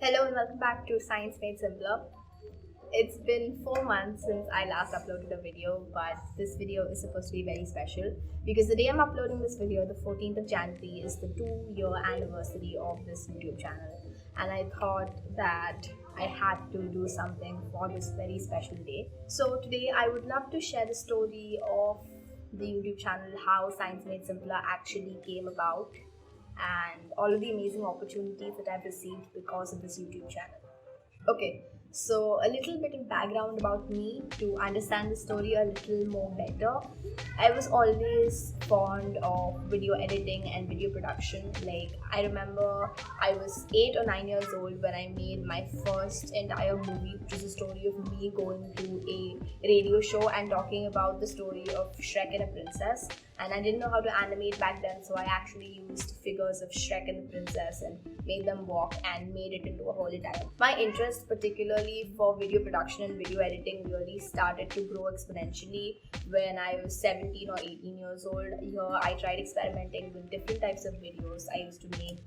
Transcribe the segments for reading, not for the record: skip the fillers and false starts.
Hello and welcome back to Science Made Simpler. It's been 4 months since I last uploaded a video, but this video is supposed to be very special because the day I'm uploading this video, the 14th of January, is the 2-year anniversary of this YouTube channel. And I thought that I had to do something for this very special day. So today I would love to share the story of the YouTube channel, how Science Made Simpler actually came about, and all of the amazing opportunities that I've received because of this YouTube channel. Okay, so a little bit of background about me to understand the story a little more better. I was always fond of video editing and video production. Like, I remember I was 8 or 9 years old when I made my first entire movie, which is a story of me going to a radio show and talking about the story of Shrek and a princess. And I didn't know how to animate back then, so I actually used figures of Shrek and the princess and made them walk and made it into a whole entire. My interest, particularly for video production and video editing, really started to grow exponentially when I was 17 or 18 years old. Here, I tried experimenting with different types of videos. I used to make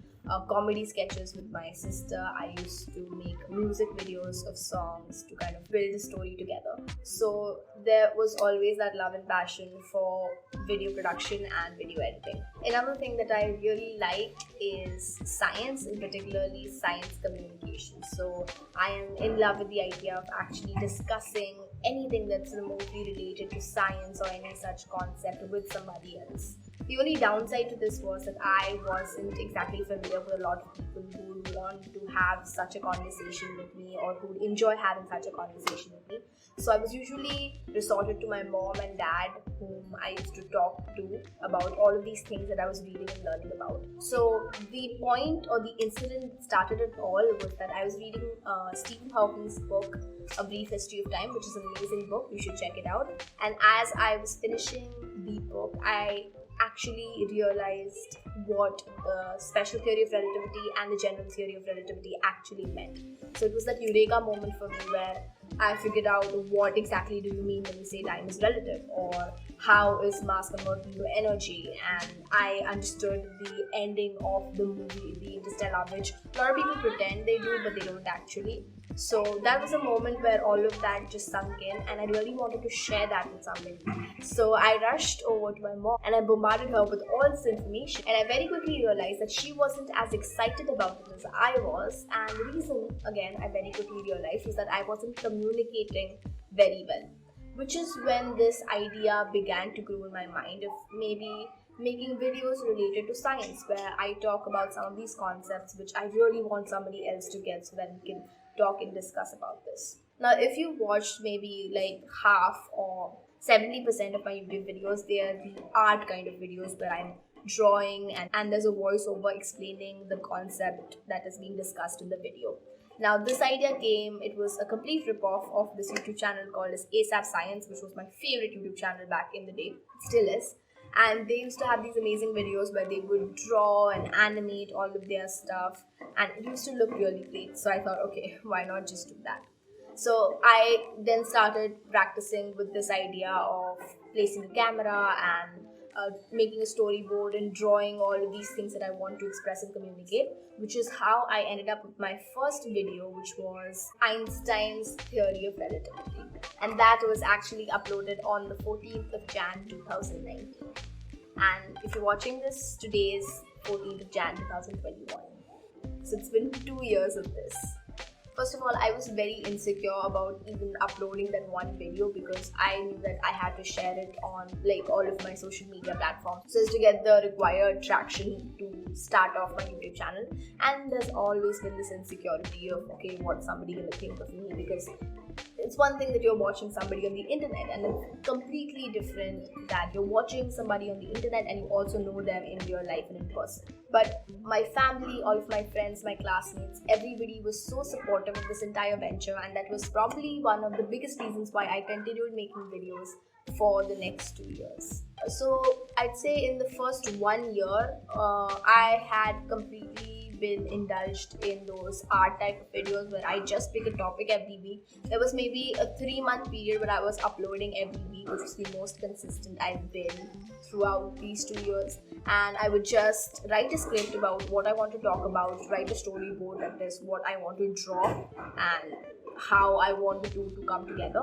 comedy sketches with my sister. I used to make music videos of songs to kind of build the story together. So there was always that love and passion for video production and video editing. Another thing that I really like is science, and particularly science communication. So I am in love with the idea of actually discussing anything that's remotely related to science or any such concept with somebody else. The only downside to this was that I wasn't exactly familiar with a lot of people who would want to have such a conversation with me or who would enjoy having such a conversation with me. So I was usually resorted to my mom and dad, whom I used to talk to about all of these things that I was reading and learning about. So the point or the incident that started it all was that I was reading Stephen Hawking's book, A Brief History of Time, which is an amazing book. You should check it out. And as I was finishing the book, I actually realized what the special theory of relativity and the general theory of relativity actually meant. So it was that eureka moment for me where I figured out what exactly do you mean when you say time is relative, or how is mass converted into energy, and I understood the ending of the movie The Interstellar, which a lot of people pretend they do but they don't actually. So that was a moment where all of that just sunk in, and I really wanted to share that with somebody. So I rushed over to my mom and I bombarded her with all this information, and I very quickly realized that she wasn't as excited about it as I was. And the reason, again, I very quickly realized was that I wasn't communicating very well, which is when this idea began to grow in my mind of maybe making videos related to science where I talk about some of these concepts which I really want somebody else to get so that we can talk and discuss about this. Now, if you watched maybe like half or 70% of my YouTube videos, they are the art kind of videos where I'm drawing and there's a voiceover explaining the concept that is being discussed in the video. Now, this idea came, it was a complete ripoff of this YouTube channel called as ASAP Science, which was my favorite YouTube channel back in the day. It still is. And they used to have these amazing videos where they would draw and animate all of their stuff, and it used to look really great. So I thought, okay, why not just do that? So I then started practicing with this idea of placing a camera and making a storyboard and drawing all of these things that I want to express and communicate, which is how I ended up with my first video, which was Einstein's Theory of Relativity. And that was actually uploaded on the 14th of Jan 2019. And if you're watching this, today is 14th of Jan 2021. So it's been 2 years of this. First of all, I was very insecure about even uploading that one video because I knew that I had to share it on like all of my social media platforms so as to get the required traction to start off my YouTube channel. And there's always been this insecurity of, okay, what's somebody gonna think of me? Because it's one thing that you're watching somebody on the internet, and it's completely different that you're watching somebody on the internet and you also know them in real life and in person. But my family, all of my friends, my classmates, everybody was so supportive of this entire venture, and that was probably one of the biggest reasons why I continued making videos for the next 2 years. So I'd say in the first 1 year, I had completely been indulged in those art type of videos where I just pick a topic every week. There was maybe a 3-month period where I was uploading every week, which is the most consistent I've been throughout these 2 years. And I would just write a script about what I want to talk about, write a storyboard, that is what I want to draw and how I want the two to come together,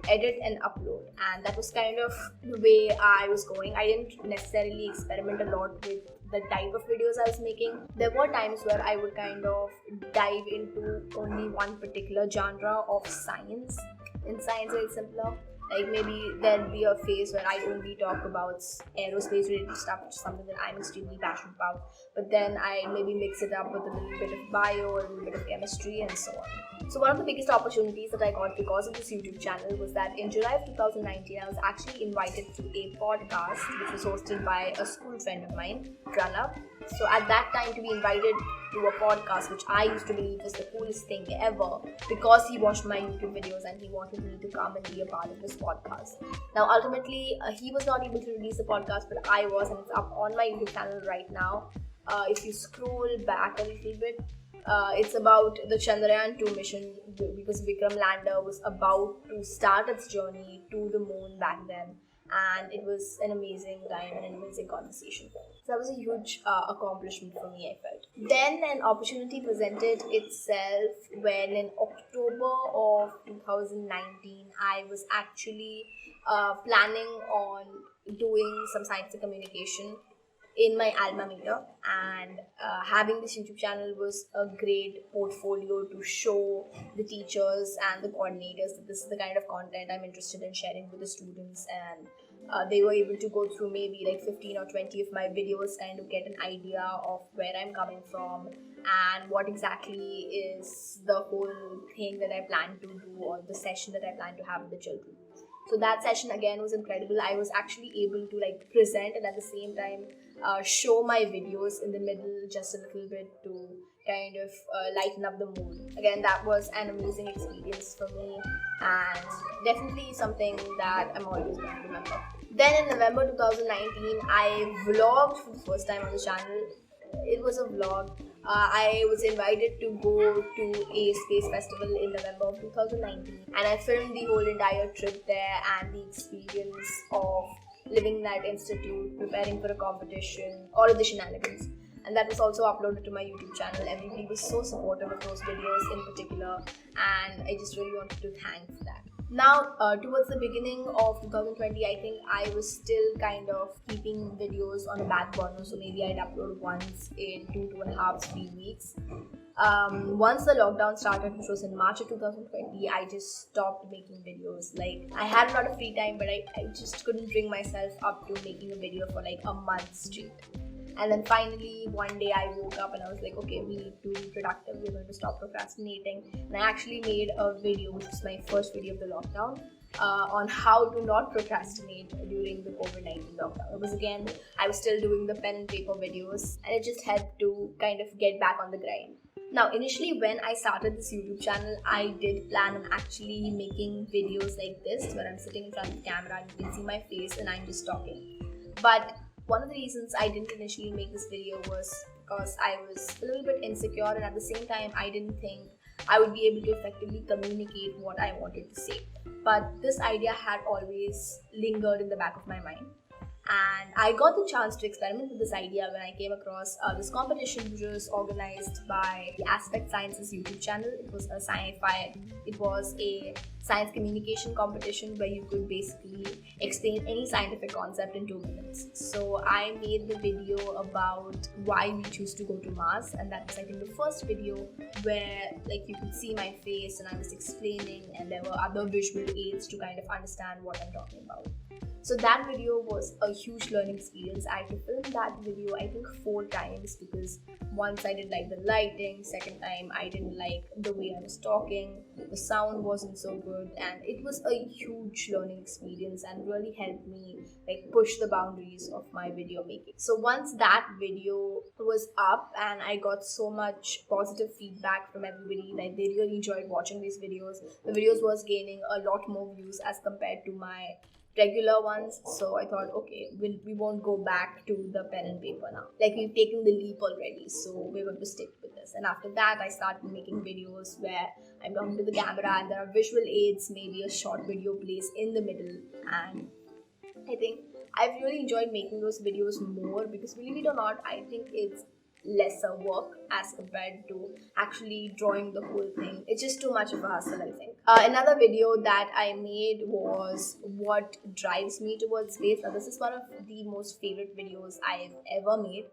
edit and upload. And that was kind of the way I was going. I didn't necessarily experiment a lot with the type of videos I was making. There were times where I would kind of dive into only one particular genre of science. In science, it's simpler. Like maybe there'll be a phase where I only talk about aerospace related stuff, which is something that I'm extremely passionate about. But then I maybe mix it up with a little bit of bio, a little bit of chemistry, and so on. So one of the biggest opportunities that I got because of this YouTube channel was that in July of 2019, I was actually invited to a podcast which was hosted by a school friend of mine, Pranav. So at that time, to be invited to a podcast, which I used to believe was the coolest thing ever, because he watched my YouTube videos and he wanted me to come and be a part of this podcast. Now ultimately, he was not able to release the podcast, but I was, and it's up on my YouTube channel right now. If you scroll back a little bit, it's about the Chandrayaan 2 mission, because Vikram lander was about to start its journey to the moon back then. And it was an amazing time and an amazing conversation. So that was a huge accomplishment for me, I felt. Then an opportunity presented itself when in October of 2019, I was actually planning on doing some science and communication in my alma mater, and having this YouTube channel was a great portfolio to show the teachers and the coordinators that this is the kind of content I'm interested in sharing with the students. And they were able to go through maybe like 15 or 20 of my videos, kind of get an idea of where I'm coming from and what exactly is the whole thing that I plan to do, or the session that I plan to have with the children. So that session again was incredible. I was actually able to like present and at the same time show my videos in the middle just a little bit to kind of lighten up the mood. Again, that was an amazing experience for me and definitely something that I'm always going to remember. Then in November 2019, I vlogged for the first time on the channel. It was a vlog. I was invited to go to a space festival in November of 2019, and I filmed the whole entire trip there and the experience of living in that institute, preparing for a competition, all of the shenanigans. And that was also uploaded to my YouTube channel. Everybody was so supportive of those videos in particular, and I just really wanted to thank for that. Now, towards the beginning of 2020, I think I was still kind of keeping videos on the back burner, so maybe I'd upload once in 2.5, 3 weeks. Once the lockdown started, which was in March of 2020, I just stopped making videos. Like, I had a lot of free time, but I just couldn't bring myself up to making a video for like a month straight. And then finally, one day I woke up and I was like, okay, we need to be productive. We're going to stop procrastinating. And I actually made a video, which was my first video of the lockdown, on how to not procrastinate during the COVID-19 lockdown. Because again, I was still doing the pen and paper videos, and it just helped to kind of get back on the grind. Now, initially when I started this YouTube channel, I did plan on actually making videos like this, where I'm sitting in front of the camera and you can see my face and I'm just talking. But one of the reasons I didn't initially make this video was because I was a little bit insecure, and at the same time I didn't think I would be able to effectively communicate what I wanted to say. But this idea had always lingered in the back of my mind. And I got the chance to experiment with this idea when I came across this competition, which was organized by the Aspect Sciences YouTube channel. It was a sci-fi, it was a science communication competition where you could basically explain any scientific concept in 2 minutes. So I made the video about why we choose to go to Mars, and that was, I think, the first video where like you could see my face and I was explaining, and there were other visual aids to kind of understand what I'm talking about. So that video was a huge learning experience. I had to film that video I think 4 times, because once I didn't like the lighting, second time I didn't like the way I was talking, the sound wasn't so good, and it was a huge learning experience and really helped me like push the boundaries of my video making. So once that video was up and I got so much positive feedback from everybody, like they really enjoyed watching these videos, the videos was gaining a lot more views as compared to my regular ones. So I thought, okay, we won't go back to the pen and paper now. Like, we've taken the leap already, so we're going to stick with this. And after that, I started making videos where I'm talking to the camera and there are visual aids, maybe a short video plays in the middle. And I think I've really enjoyed making those videos more because, believe it or not, I think it's lesser work as compared to actually drawing the whole thing. It's just too much of a hustle, I think. Another video that I made was what drives me towards space. Now, this is one of the most favorite videos I've ever made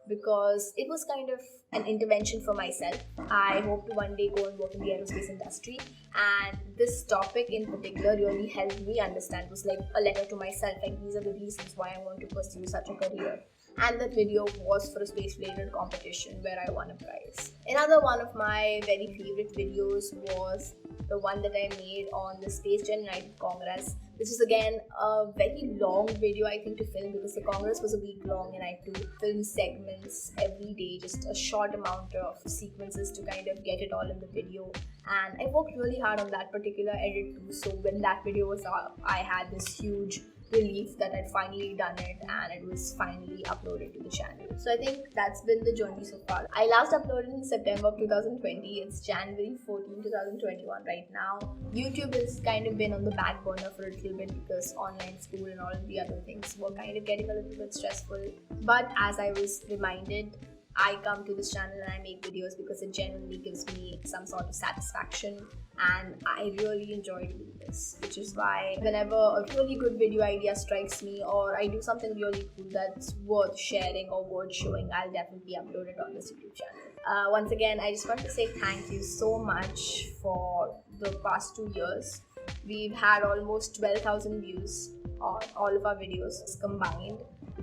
because it was kind of an intervention for myself. I hope to one day go and work in the aerospace industry, and this topic in particular really helped me understand. It was like a letter to myself, like these are the reasons why I want to pursue such a career. And that video was for a space related competition where I won a prize. Another one of my very favorite videos was the one that I made on the Space Gen United Congress. This was again a very long video, I think, to film because the Congress was a week long and I had to film segments every day, just a short amount of sequences to kind of get it all in the video. And I worked really hard on that particular edit too. So when that video was up, I had this huge relief that I'd finally done it and it was finally uploaded to the channel. So I think that's been the journey so far. I last uploaded in September of 2020. It's January 14, 2021 right now. YouTube has kind of been on the back burner for a little bit because online school and all of the other things were kind of getting a little bit stressful. But as I was reminded, I come to this channel and I make videos because it genuinely gives me some sort of satisfaction and I really enjoy doing this, which is why whenever a really good video idea strikes me or I do something really cool that's worth sharing or worth showing, I'll definitely upload it on this YouTube channel. Once again, I just want to say thank you so much for the past 2 years. We've had almost 12,000 views on all of our videos combined.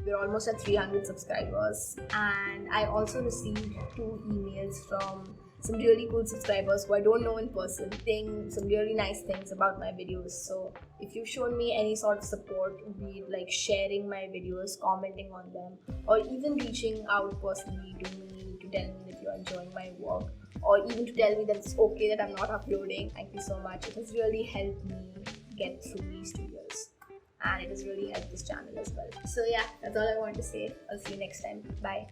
We're almost at 300 subscribers, and I also received 2 emails from some really cool subscribers who I don't know in person, saying some really nice things about my videos. So if you've shown me any sort of support, be it like sharing my videos, commenting on them, or even reaching out personally to me to tell me if you're enjoying my work, or even to tell me that it's okay that I'm not uploading, thank you so much. It has really helped me get through these 2 years. And it has really helped this channel as well. So yeah, that's all I want to say. I'll see you next time. Bye.